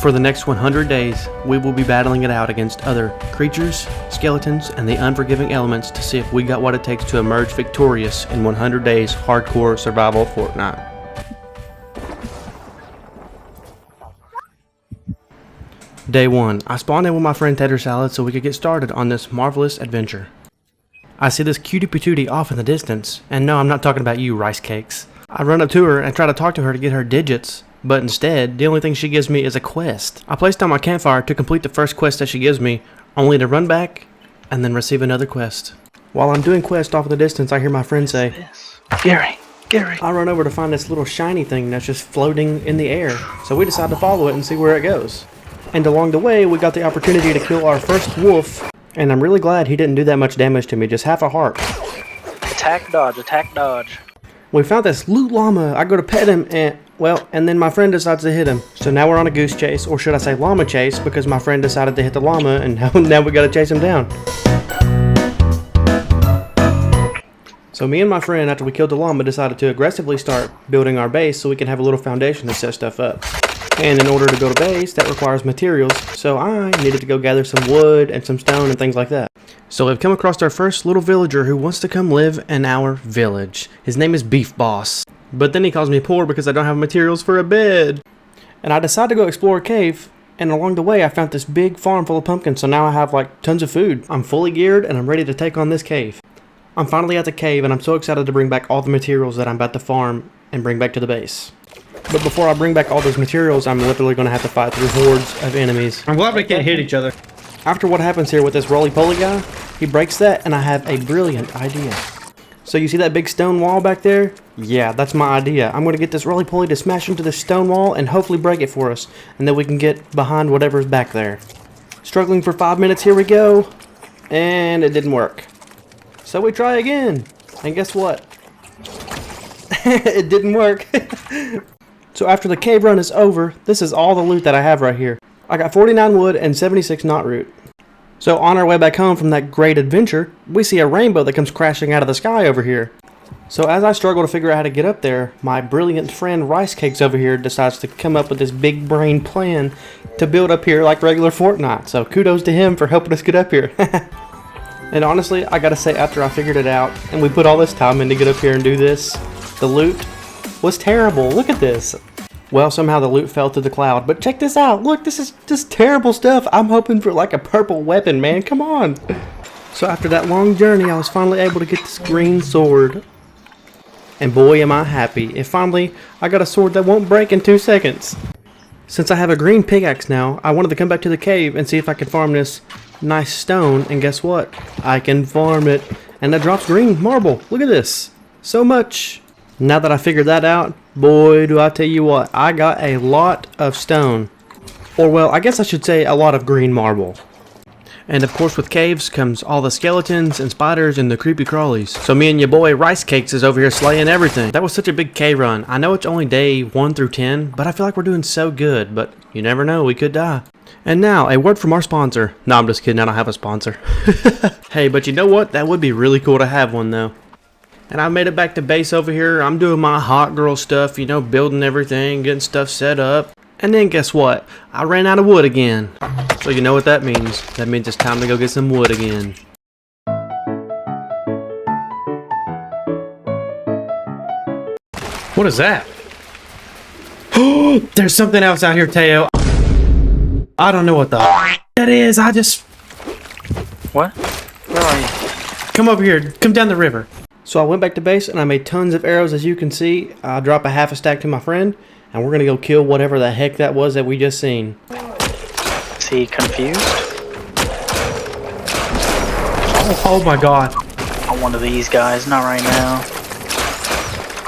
For the next 100 days, we will be battling it out against other creatures, skeletons, and the unforgiving elements to see if we got what it takes to emerge victorious in 100 days hardcore survival Fortnite. Day 1. I spawned in with my friend Tater Salad so we could get started on this marvelous adventure. I see this cutie patootie off in the distance, and no, I'm not talking about you, rice cakes. I run up to her and try to talk to her to get her digits, but instead, the only thing she gives me is a quest. I placed down my campfire to complete the first quest that she gives me, only to run back and then receive another quest. While I'm doing quest off in the distance, I hear my friend say, Gary. I run over to find this little shiny thing that's just floating in the air, so we decide to follow it and see where it goes. And along the way, we got the opportunity to kill our first wolf, and I'm really glad he didn't do that much damage to me, just half a heart. Attack dodge. We found this loot llama. I go to pet him and then my friend decides to hit him. So now we're on a goose chase, or should I say llama chase, because my friend decided to hit the llama and now we gotta chase him down. So me and my friend, after we killed the llama, decided to aggressively start building our base so we can have a little foundation to set stuff up. And in order to build a base, that requires materials, so I needed to go gather some wood and some stone and things like that. So we've come across our first little villager who wants to come live in our village. His name is Beef Boss. But then he calls me poor because I don't have materials for a bed. And I decide to go explore a cave, and along the way I found this big farm full of pumpkins, so now I have like tons of food. I'm fully geared and I'm ready to take on this cave. I'm finally at the cave and I'm so excited to bring back all the materials that I'm about to farm and bring back to the base. But before I bring back all those materials, I'm literally going to have to fight through hordes of enemies. I'm glad we can't hit each other. After what happens here with this roly-poly guy, he breaks that and I have a brilliant idea. So you see that big stone wall back there? Yeah, that's my idea. I'm going to get this roly-poly to smash into this stone wall and hopefully break it for us. And then we can get behind whatever's back there. Struggling for 5 minutes, here we go. And it didn't work. So we try again. And guess what? It didn't work. So after the cave run is over, this is all the loot that I have right here. I got 49 wood and 76 knot root. So on our way back home from that great adventure, we see a rainbow that comes crashing out of the sky over here. So as I struggle to figure out how to get up there, my brilliant friend Rice Cakes over here decides to come up with this big brain plan to build up here like regular Fortnite. So kudos to him for helping us get up here. And honestly, I gotta say, after I figured it out and we put all this time in to get up here and do this, the loot was terrible. Look at this. Well, somehow the loot fell to the cloud, but check this out. Look, this is just terrible stuff. I'm hoping for like a purple weapon, man. Come on. So after that long journey, I was finally able to get this green sword. And boy, am I happy. And finally, I got a sword that won't break in 2 seconds. Since I have a green pickaxe now, I wanted to come back to the cave and see if I could farm this nice stone. And guess what? I can farm it. And that drops green marble. Look at this. So much. Now that I figured that out, boy, do I tell you what, I got a lot of stone. Or well, I guess I should say a lot of green marble. And of course with caves comes all the skeletons and spiders and the creepy crawlies. So me and your boy Rice Cakes is over here slaying everything. That was such a big cave run. I know it's only day 1 through 10, but I feel like we're doing so good. But you never know, we could die. And now, a word from our sponsor. No, I'm just kidding, I don't have a sponsor. Hey, but you know what? That would be really cool to have one though. And I made it back to base over here. I'm doing my hot girl stuff, you know, building everything, getting stuff set up. And then guess what? I ran out of wood again. So you know what that means. That means it's time to go get some wood again. What is that? There's something else out here, Teo. I don't know what the that is. What? Where are you? Come over here. Come down the river. So I went back to base and I made tons of arrows, as you can see. I dropped a half a stack to my friend, and we're gonna go kill whatever the heck that was that we just seen. Is he confused? Oh my god. On one of these guys, not right now.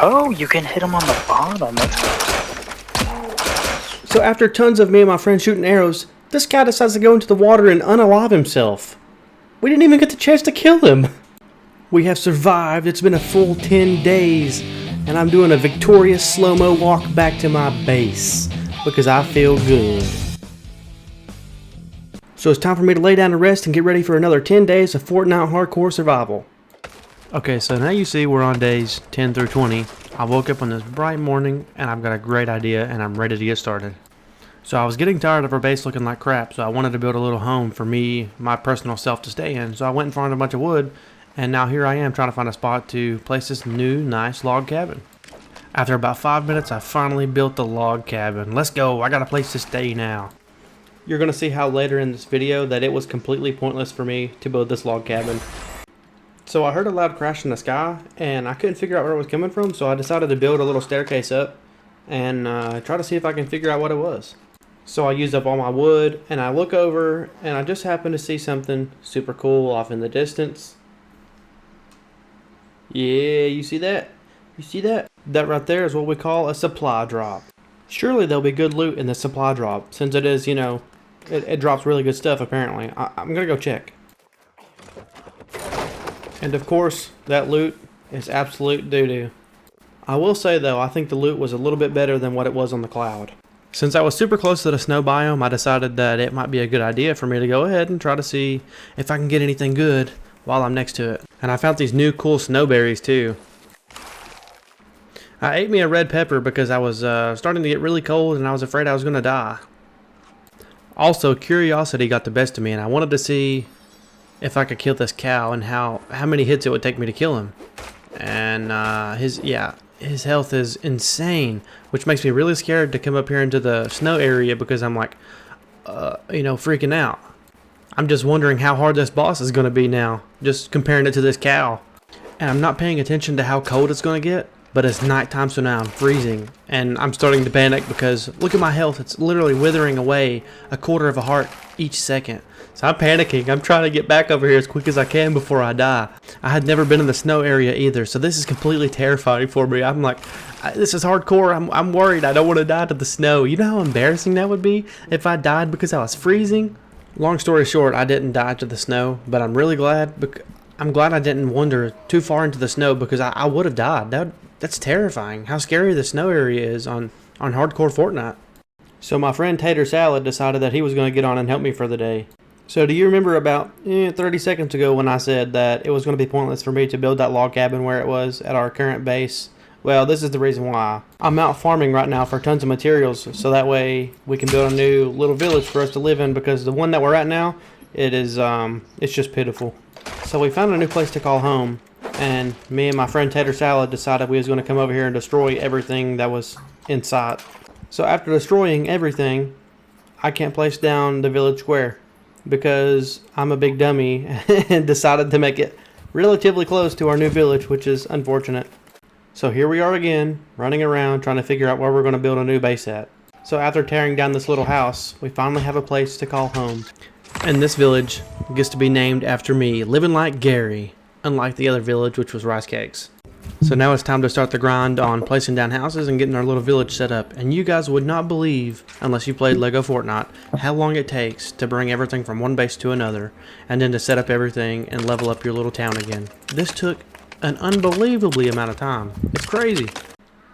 Oh, you can hit him on the bottom. So after tons of me and my friend shooting arrows, this guy decides to go into the water and unalive himself. We didn't even get the chance to kill him. We have survived. It's been a full 10 days. And I'm doing a victorious slow-mo walk back to my base. Because I feel good. So it's time for me to lay down to rest and get ready for another 10 days of Fortnite hardcore survival. Okay, so now you see we're on days 10 through 20. I woke up on this bright morning and I've got a great idea and I'm ready to get started. So I was getting tired of our base looking like crap, so I wanted to build a little home for me, my personal self, to stay in. So I went and farmed a bunch of wood, and now here I am trying to find a spot to place this new, nice log cabin. After about 5 minutes, I finally built the log cabin. Let's go, I got a place to stay now. You're going to see how later in this video that it was completely pointless for me to build this log cabin. So I heard a loud crash in the sky, and I couldn't figure out where it was coming from, so I decided to build a little staircase up and try to see if I can figure out what it was. So I used up all my wood, and I look over, and I just happen to see something super cool off in the distance. Yeah, you see that? You see that? That right there is what we call a supply drop. Surely there'll be good loot in the supply drop, since it is, you know, it drops really good stuff apparently. I'm gonna go check. And of course, that loot is absolute doo-doo. I will say though, I think the loot was a little bit better than what it was on the cloud. Since I was super close to the snow biome, I decided that it might be a good idea for me to go ahead and try to see if I can get anything good while I'm next to it. And I found these new cool snowberries too. I ate me a red pepper because I was starting to get really cold and I was afraid I was going to die. Also, curiosity got the best of me and I wanted to see if I could kill this cow and how many hits it would take me to kill him. And his health is insane, which makes me really scared to come up here into the snow area because I'm like, freaking out. I'm just wondering how hard this boss is going to be now, just comparing it to this cow. And I'm not paying attention to how cold it's going to get, but it's nighttime, so now I'm freezing. And I'm starting to panic because look at my health, it's literally withering away a quarter of a heart each second. So I'm panicking. I'm trying to get back over here as quick as I can before I die. I had never been in the snow area either, so this is completely terrifying for me. I'm like, this is hardcore. I'm worried. I don't want to die to the snow. You know how embarrassing that would be if I died because I was freezing? Long story short, I didn't die to the snow, but I'm really glad. I'm glad I didn't wander too far into the snow because I would have died. That's terrifying. How scary the snow area is on hardcore Fortnite. So my friend Tater Salad decided that he was going to get on and help me for the day. So do you remember about 30 seconds ago when I said that it was going to be pointless for me to build that log cabin where it was at our current base? Well, this is the reason why. I'm out farming right now for tons of materials so that way we can build a new little village for us to live in because the one that we're at now, it's just pitiful. So we found a new place to call home and me and my friend Tater Salad decided we was going to come over here and destroy everything that was in sight. So after destroying everything, I can't place down the village square because I'm a big dummy and decided to make it relatively close to our new village, which is unfortunate. So here we are again, running around trying to figure out where we're going to build a new base at. So after tearing down this little house, we finally have a place to call home. And this village gets to be named after me, living like Gary, unlike the other village, which was rice cakes. So now it's time to start the grind on placing down houses and getting our little village set up. And you guys would not believe, unless you played LEGO Fortnite, how long it takes to bring everything from one base to another, and then to set up everything and level up your little town again. This took an unbelievably amount of time. It's crazy.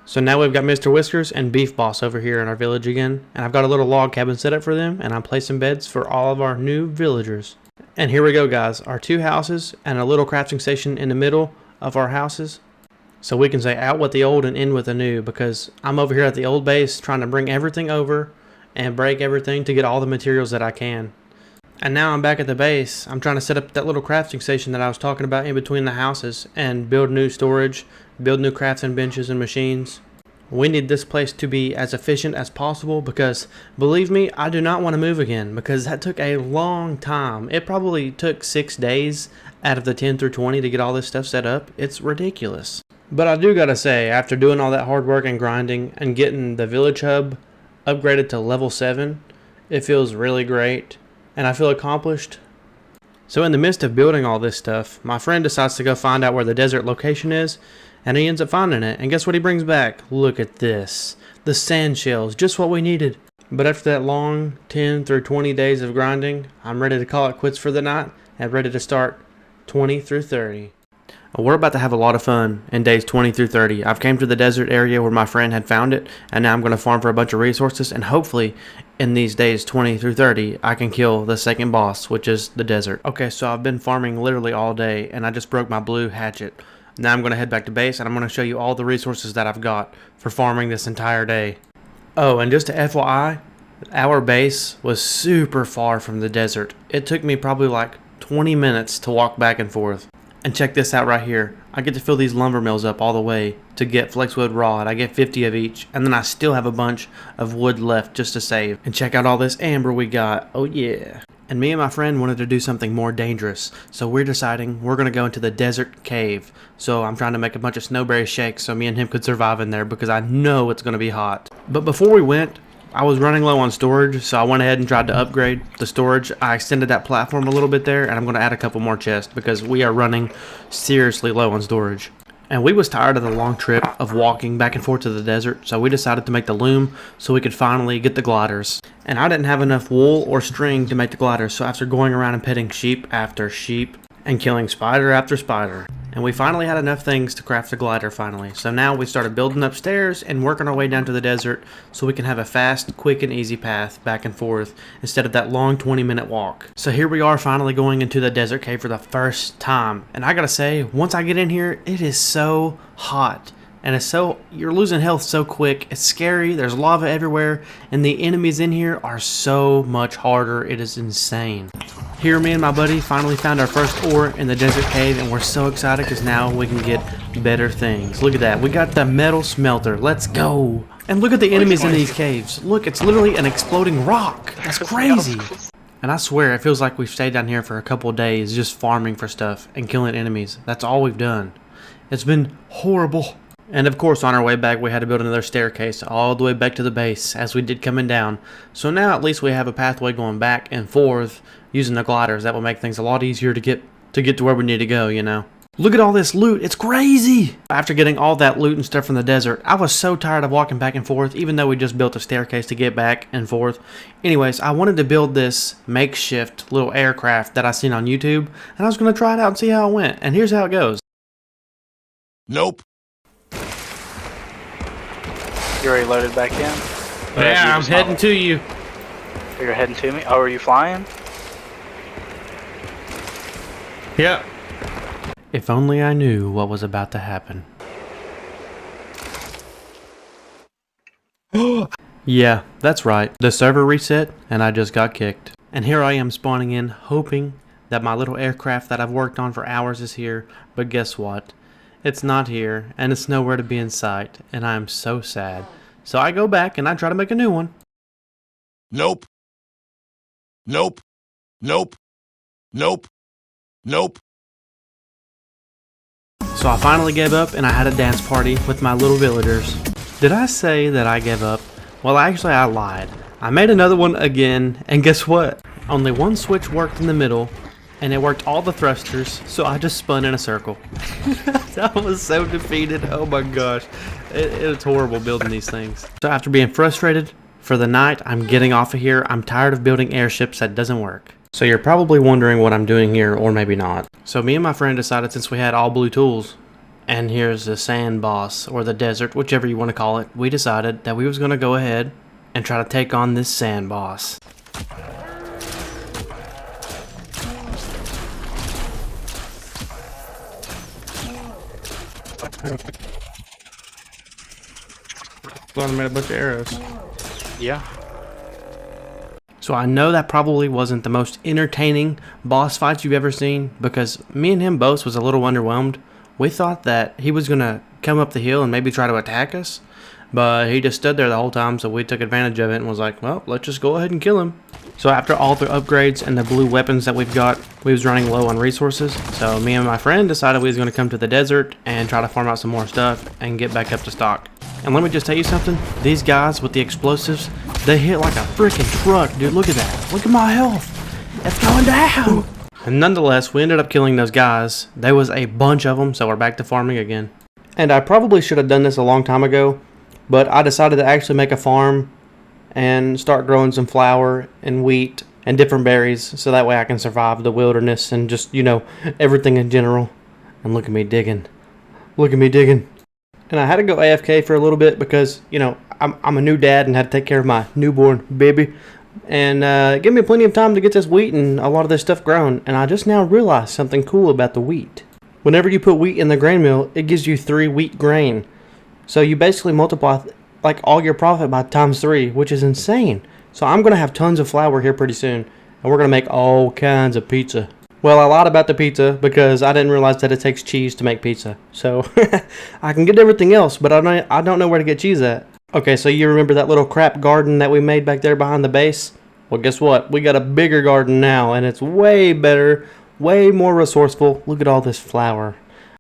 So now we've got Mr. Whiskers and Beef Boss over here in our village again, and I've got a little log cabin set up for them, and I'm placing beds for all of our new villagers. And here we go, guys, our 2 houses and a little crafting station in the middle of our houses. So we can say out with the old and in with the new, because I'm over here at the old base trying to bring everything over and break everything to get all the materials that I can. And now I'm back at the base. I'm trying to set up that little crafting station that I was talking about in between the houses and build new storage, build new crafting benches and machines. We need this place to be as efficient as possible because, believe me, I do not want to move again because that took a long time. It probably took 6 days out of the 10 through 20 to get all this stuff set up. It's ridiculous. But I do gotta say, after doing all that hard work and grinding and getting the village hub upgraded to level 7, it feels really great and I feel accomplished. So in the midst of building all this stuff, my friend decides to go find out where the desert location is, and he ends up finding it, and guess what he brings back? Look at this. The sand shells, just what we needed. But after that long 10 through 20 days of grinding, I'm ready to call it quits for the night and ready to start 20 through 30. We're about to have a lot of fun in days 20 through 30. I've came to the desert area where my friend had found it, and now I'm going to farm for a bunch of resources, and hopefully in these days 20 through 30, I can kill the second boss, which is the desert. Okay, so I've been farming literally all day, and I just broke my blue hatchet. Now I'm going to head back to base, and I'm going to show you all the resources that I've got for farming this entire day. Oh, and just to FYI, Our base was super far from the desert. It took me probably like 20 minutes to walk back and forth. And check this out right here. I get to fill these lumber mills up all the way to get flexwood rod. I get 50 of each, and then I still have a bunch of wood left just to save. And check out all this amber we got. Oh yeah. And me and my friend wanted to do something more dangerous, so we're deciding we're going to go into the desert cave. So I'm trying to make a bunch of snowberry shakes so me and him could survive in there because I know it's going to be hot. But before we went, I was running low on storage, so I went ahead and tried to upgrade the storage. I extended that platform a little bit there, and I'm going to add a couple more chests because we are running seriously low on storage. And we was tired of the long trip of walking back and forth to the desert, so we decided to make the loom so we could finally get the gliders. And I didn't have enough wool or string to make the gliders, so after going around and petting sheep after sheep and killing spider after spider, and we finally had enough things to craft a glider finally. So now we started building upstairs and working our way down to the desert so we can have a fast, quick, and easy path back and forth instead of that long 20-minute walk. So here we are finally going into the desert cave for the first time. And I gotta say, once I get in here, it is so hot. And it's so, you're losing health so quick. It's scary, there's lava everywhere, and the enemies in here are so much harder. It is insane. Here, me and my buddy finally found our first ore in the desert cave, and we're so excited because now we can get better things. Look at that. We got the metal smelter. Let's go. And look at the enemies in these caves. Look, it's literally an exploding rock. That's crazy. And I swear, it feels like we've stayed down here for a couple of days just farming for stuff and killing enemies. That's all we've done. It's been horrible. And of course, on our way back, we had to build another staircase all the way back to the base, as we did coming down. So now at least we have a pathway going back and forth using the gliders. That will make things a lot easier to get to where we need to go, you know. Look at all this loot. It's crazy. After getting all that loot and stuff from the desert, I was so tired of walking back and forth, even though we just built a staircase to get back and forth. Anyways, I wanted to build this makeshift little aircraft that I seen on YouTube, and I was going to try it out and see how it went. And here's how it goes. Nope. You already loaded back in? Yeah, I'm heading to you. You're heading to me? Oh, are you flying? Yep. If only I knew what was about to happen. Yeah, that's right. The server reset and I just got kicked. And here I am spawning in, hoping that my little aircraft that I've worked on for hours is here. But guess what? It's not here, and it's nowhere to be in sight, and I am so sad. So I go back and I try to make a new one. Nope. Nope. Nope. Nope. Nope. So I finally gave up and I had a dance party with my little villagers. Did I say that I gave up? Well, actually I lied. I made another one again, and guess what? Only one switch worked in the middle, and it worked all the thrusters, so I just spun in a circle. I was so defeated. Oh my gosh. It's horrible building these things. So after being frustrated for the night, I'm getting off of here. I'm tired of building airships that doesn't work. So you're probably wondering what I'm doing here, or maybe not. So me and my friend decided, since we had all blue tools, and here's the sand boss, or the desert, whichever you want to call it, we decided that we was going to go ahead and try to take on this sand boss. Glad I made a bunch of arrows. Yeah. So I know that probably wasn't the most entertaining boss fight you've ever seen, because me and him both was a little underwhelmed. We thought that he was going to come up the hill and maybe try to attack us, but he just stood there the whole time, so we took advantage of it and was like, well, let's just go ahead and kill him. So after all the upgrades and the blue weapons that we've got, we was running low on resources, so me and my friend decided we was going to come to the desert and try to farm out some more stuff and get back up to stock. And let me just tell you something, these guys with the explosives, they hit like a freaking truck, dude. Look at that. Look at my health. It's going down. And nonetheless, we ended up killing those guys. There was a bunch of them, so we're back to farming again. And I probably should have done this a long time ago, but I decided to actually make a farm and start growing some flour and wheat and different berries, so that way I can survive the wilderness and just, you know, everything in general. And look at me digging. Look at me digging. And I had to go AFK for a little bit because, you know, I'm a new dad and had to take care of my newborn baby. And give me plenty of time to get this wheat and a lot of this stuff grown. And I just now realized something cool about the wheat. Whenever you put wheat in the grain mill, it gives you 3 wheat grain. So you basically multiply like all your profit by times 3, which is insane. So I'm going to have tons of flour here pretty soon. And we're going to make all kinds of pizza. Well, I lied about the pizza because I didn't realize that it takes cheese to make pizza. So I can get everything else, but I don't know where to get cheese at. Okay, so you remember that little crap garden that we made back there behind the base? Well, guess what? We got a bigger garden now, and it's way better, way more resourceful. Look at all this flour.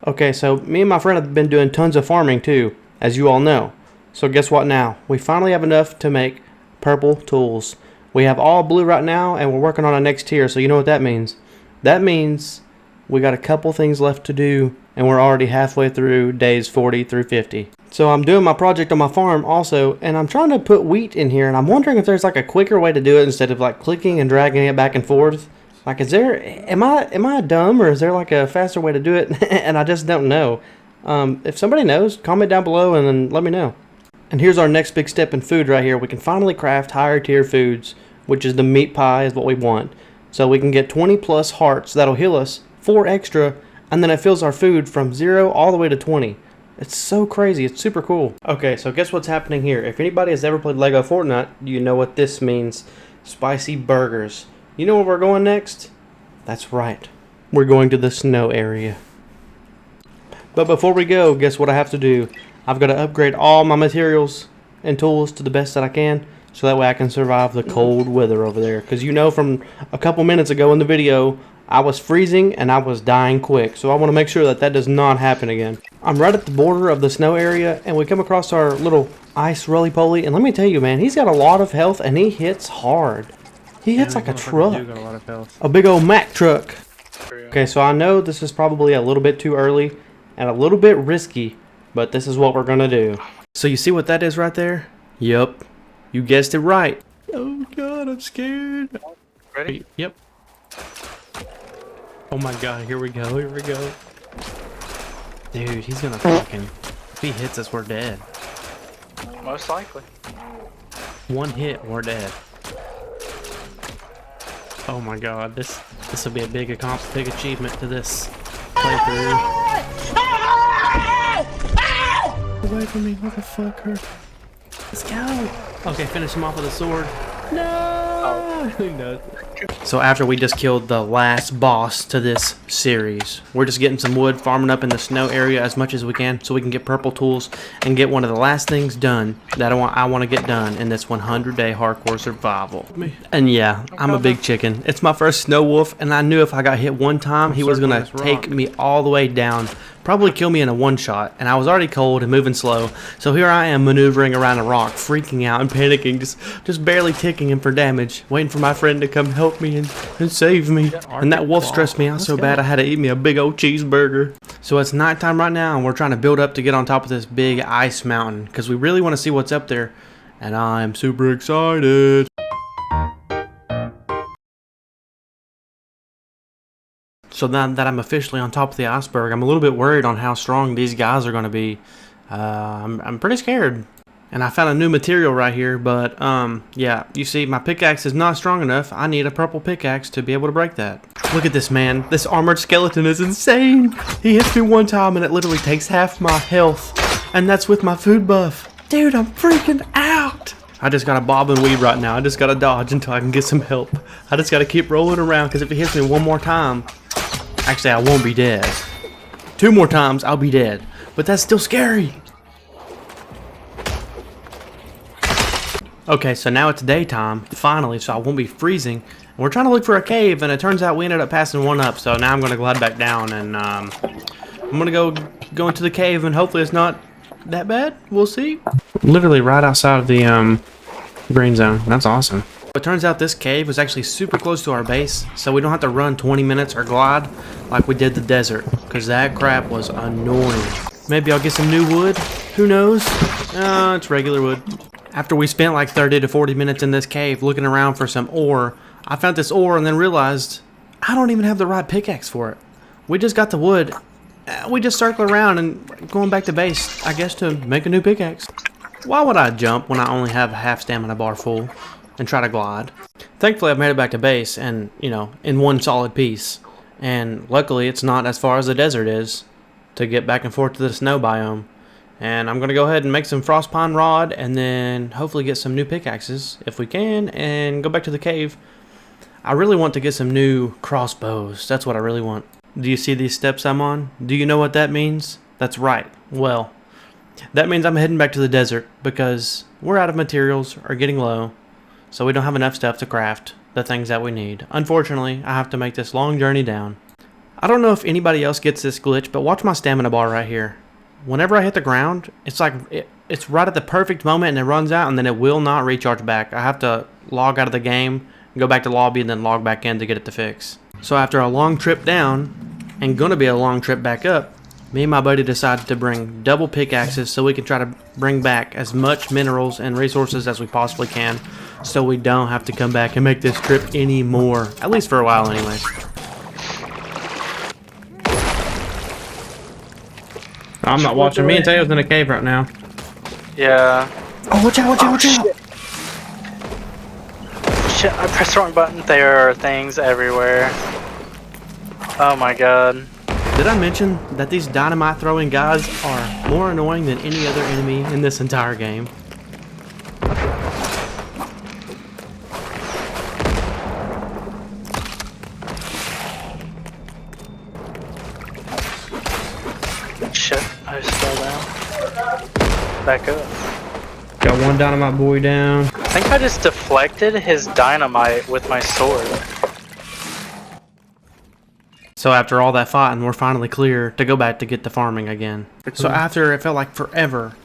Okay, so me and my friend have been doing tons of farming too, as you all know. So guess what now? We finally have enough to make purple tools. We have all blue right now, and we're working on our next tier, so you know what that means. That means we got a couple things left to do, and we're already halfway through days 40 through 50. So I'm doing my project on my farm also, and I'm trying to put wheat in here, and I'm wondering if there's like a quicker way to do it instead of like clicking and dragging it back and forth. Like, am I dumb, or is there like a faster way to do it? And I just don't know. If somebody knows, comment down below and then let me know. And here's our next big step in food right here. We can finally craft higher tier foods, which is the meat pie is what we want. So we can get 20 plus hearts that'll heal us, 4 extra, and then it fills our food from 0 all the way to 20. It's so crazy. It's super cool. Okay, so guess what's happening here? If anybody has ever played LEGO Fortnite, you know what this means. Spicy burgers. You know where we're going next? That's right. We're going to the snow area. But before we go, guess what I have to do? I've got to upgrade all my materials and tools to the best that I can, so that way I can survive the cold weather over there. Because you know from a couple minutes ago in the video, I was freezing and I was dying quick. So I want to make sure that that does not happen again. I'm right at the border of the snow area, and we come across our little ice roly-poly. And let me tell you, man, he's got a lot of health and he hits hard. He hits like a truck. A big old Mack truck. Okay, so I know this is probably a little bit too early and a little bit risky, but this is what we're going to do. So you see what that is right there? Yup. You guessed it right. Oh god, I'm scared. Ready? Yep. Oh my god, here we go, here we go. Dude, he's gonna fucking... If he hits us, we're dead. Most likely. One hit, we're dead. Oh my god, this will be a big achievement to this playthrough. Away from me, motherfucker. Let's go. Okay, finish him off with a sword. No! No. So after we just killed the last boss to this series, we're just getting some wood, farming up in the snow area as much as we can so we can get purple tools and get one of the last things done that I want to get done in this 100-day hardcore survival. And yeah, I'm a big chicken. It's my first snow wolf, and I knew if I got hit one time, he was going to take me all the way down. Probably kill me in a one-shot, and I was already cold and moving slow, so here I am maneuvering around a rock, freaking out and panicking, just barely ticking him for damage, waiting for my friend to come help me and save me. And that wolf stressed me out so bad I had to eat me a big old cheeseburger. So it's nighttime right now, and we're trying to build up to get on top of this big ice mountain, because we really want to see what's up there, and I'm super excited. So now that I'm officially on top of the iceberg, I'm a little bit worried on how strong these guys are going to be. I'm pretty scared. And I found a new material right here, but yeah, you see my pickaxe is not strong enough. I need a purple pickaxe to be able to break that. Look at this, man. This armored skeleton is insane. He hits me one time and it literally takes half my health. And that's with my food buff. Dude, I'm freaking out. I just gotta bob and weave right now. I just gotta dodge until I can get some help. I just gotta keep rolling around, because if he hits me one more time, actually, I won't be dead. 2 more times, I'll be dead. But that's still scary. Okay, so now it's daytime, finally, so I won't be freezing. And we're trying to look for a cave, and it turns out we ended up passing one up. So now I'm going to glide back down, and I'm going to go into the cave, and hopefully it's not that bad. We'll see. Literally right outside of the green zone. That's awesome. It turns out this cave was actually super close to our base, so we don't have to run 20 minutes or glide like we did the desert, because that crap was annoying. Maybe I'll get some new wood. Who knows? It's regular wood. After we spent like 30 to 40 minutes in this cave looking around for some ore, I found this ore and then realized I don't even have the right pickaxe for it. We just got the wood. We just circle around and going back to base, I guess, to make a new pickaxe. Why would I jump when I only have a half stamina bar full and try to glide? Thankfully, I've made it back to base and, you know, in one solid piece. And luckily, it's not as far as the desert is to get back and forth to the snow biome. And I'm going to go ahead and make some frostpine rod and then hopefully get some new pickaxes if we can and go back to the cave. I really want to get some new crossbows. That's what I really want. Do you see these steps I'm on? Do you know what that means? That's right. Well, that means I'm heading back to the desert because we're out of materials or getting low. So we don't have enough stuff to craft the things that we need. Unfortunately, I have to make this long journey down. I don't know if anybody else gets this glitch, but watch my stamina bar right here. Whenever I hit the ground, it's like it's right at the perfect moment and it runs out and then it will not recharge back. I have to log out of the game, go back to lobby and then log back in to get it to fix. So after a long trip down and gonna be a long trip back up, me and my buddy decided to bring double pickaxes so we can try to bring back as much minerals and resources as we possibly can so we don't have to come back and make this trip anymore, at least for a while anyway. I'm not watching. Me and Tayo's in a cave right now. Yeah. Oh, watch out, watch out, watch out! Shit, I pressed the wrong button. There are things everywhere. Oh my god. Did I mention that these dynamite throwing guys are more annoying than any other enemy in this entire game? Shit, I just fell down. Back up. Got one dynamite boy down. I think I just deflected his dynamite with my sword. So after all that fighting, we're finally clear to go back to get the farming again. So after it felt like forever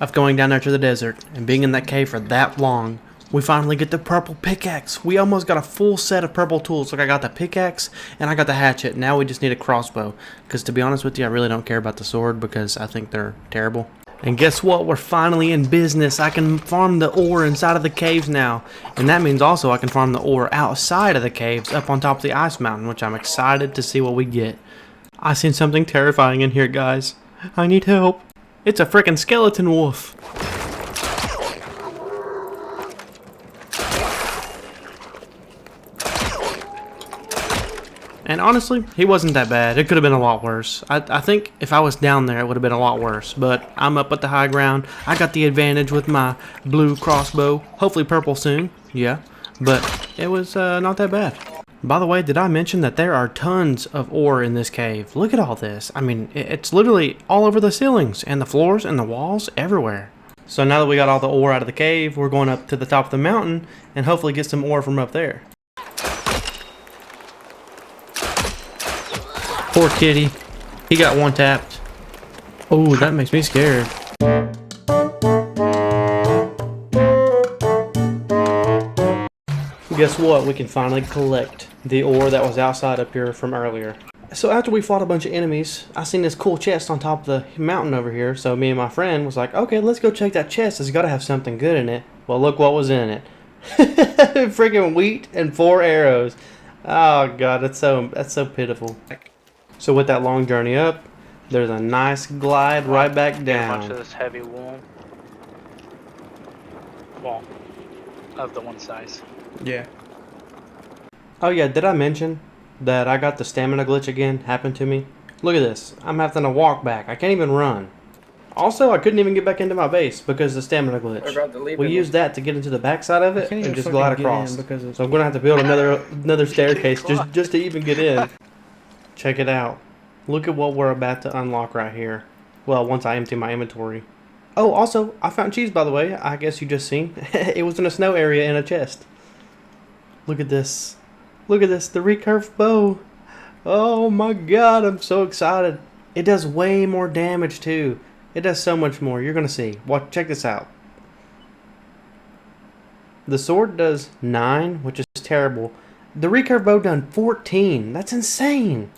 of going down there to the desert and being in that cave for that long, we finally get the purple pickaxe. We almost got a full set of purple tools. Like I got the pickaxe and I got the hatchet. Now we just need a crossbow. Because to be honest with you, I really don't care about the sword because I think they're terrible. And guess what? We're finally in business. I can farm the ore inside of the caves now. And that means also I can farm the ore outside of the caves up on top of the ice mountain, which I'm excited to see what we get. I seen something terrifying in here, guys. I need help. It's a freaking skeleton wolf. And honestly, he wasn't that bad. It could have been a lot worse. I think if I was down there, it would have been a lot worse. But I'm up at the high ground. I got the advantage with my blue crossbow. Hopefully purple soon. Yeah. But it was not that bad. By the way, did I mention that there are tons of ore in this cave? Look at all this. I mean, it's literally all over the ceilings and the floors and the walls everywhere. So now that we got all the ore out of the cave, we're going up to the top of the mountain and hopefully get some ore from up there. Poor kitty. He got one tapped. Oh, that makes me scared. Guess what? We can finally collect the ore that was outside up here from earlier. So after we fought a bunch of enemies, I seen this cool chest on top of the mountain over here. So me and my friend was like, okay, let's go check that chest. It's got to have something good in it. Well, look what was in it. Freaking wheat and 4 arrows. Oh god, that's so pitiful. So with that long journey up, there's a nice glide right back down. A bunch of this heavy wool. Well, of the one size. Yeah. Oh yeah, did I mention that I got the stamina glitch again happen to me? Look at this. I'm having to walk back. I can't even run. Also, I couldn't even get back into my base because of the stamina glitch. We used that to get into the backside of it and just glide across. So I'm gonna have to build another staircase just to even get in. Check it out. Look at what we're about to unlock right here. Well, once I empty my inventory. Oh, also, I found cheese, by the way. I guess you just seen. It was in a snow area in a chest. Look at this. Look at this. The recurve bow. Oh my god, I'm so excited. It does way more damage, too. It does so much more. You're going to see. Watch, check this out. The sword does 9, which is terrible. The recurve bow done 14. That's insane.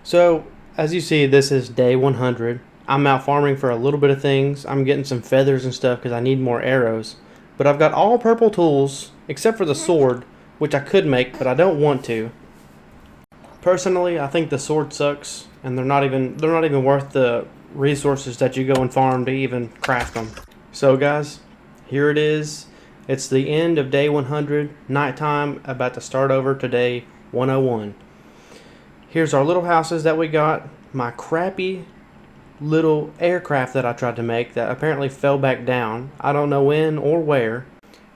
So, as you see, this is day 100. I'm out farming for a little bit of things. I'm getting some feathers and stuff because I need more arrows. But I've got all purple tools, except for the sword, which I could make, but I don't want to. Personally, I think the sword sucks, and they're not even worth the resources that you go and farm to even craft them. So guys, here it is. It's the end of day 100, nighttime, about to start over to day 101. Here's our little houses that we got. My crappy little aircraft that I tried to make that apparently fell back down. I don't know when or where.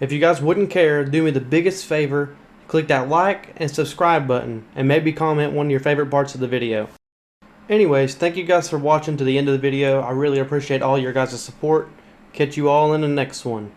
If you guys wouldn't care, do me the biggest favor, click that like and subscribe button, and maybe comment one of your favorite parts of the video. Anyways, thank you guys for watching to the end of the video. I really appreciate all your guys' support. Catch you all in the next one.